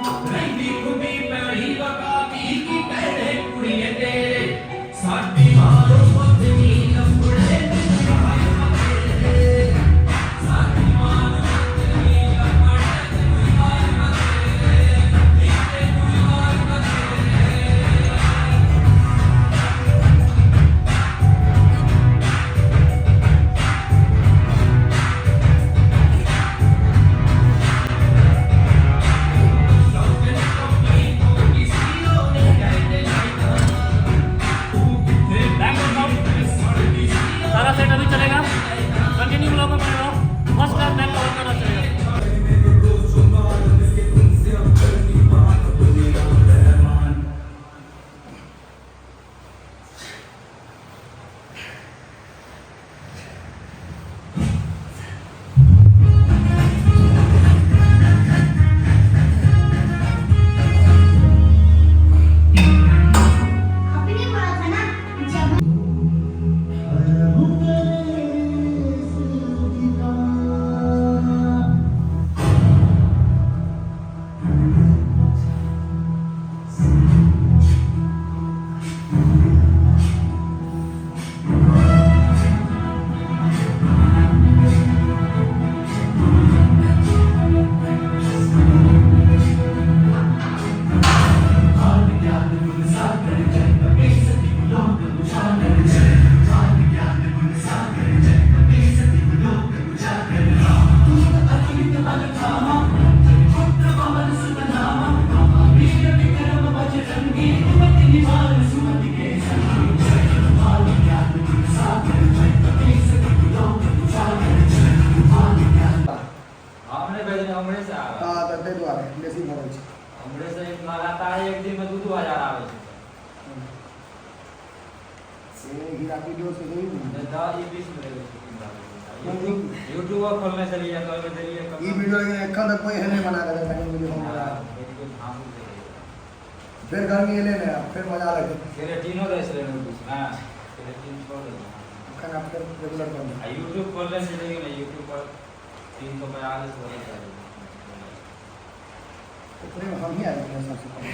रंगी खुदी पैड़ी वकाबी की कहने कुड़िए तेरे साथी मारो पत्नी लंबड़े साथी मारो पत्नी सारा सेट अभी चलेगा, कंटिन्यू ब्लॉग में बने रहो, फर्स्ट क्लास बैक कवर करना चलेगा। आपने बोला था ना जब हमने भेजने हमरे से आवे हाँ तो ते द्वारे बेसी भरै छै हमरे से लगातार एक दिन में 2-2000 आवे छै से हीरा वीडियो से गई ने दा ई 20 में यूट्यूब खोलने से लिया कल में देलिए ई वीडियो लेकिन एखन तक कोई हेने बना कर तक वीडियो हम बना फिर गर्मी एले ने फिर मजा लगे केरेटिनो दे से यूट्यूब हां केरेटिन छोड़ दे एखन आप फिर रेगुलर कर यूट्यूब खोलने से लेकिन यूट्यूब पर 342 वाला चाहिए तो हम ही आए हैं सबसे पहले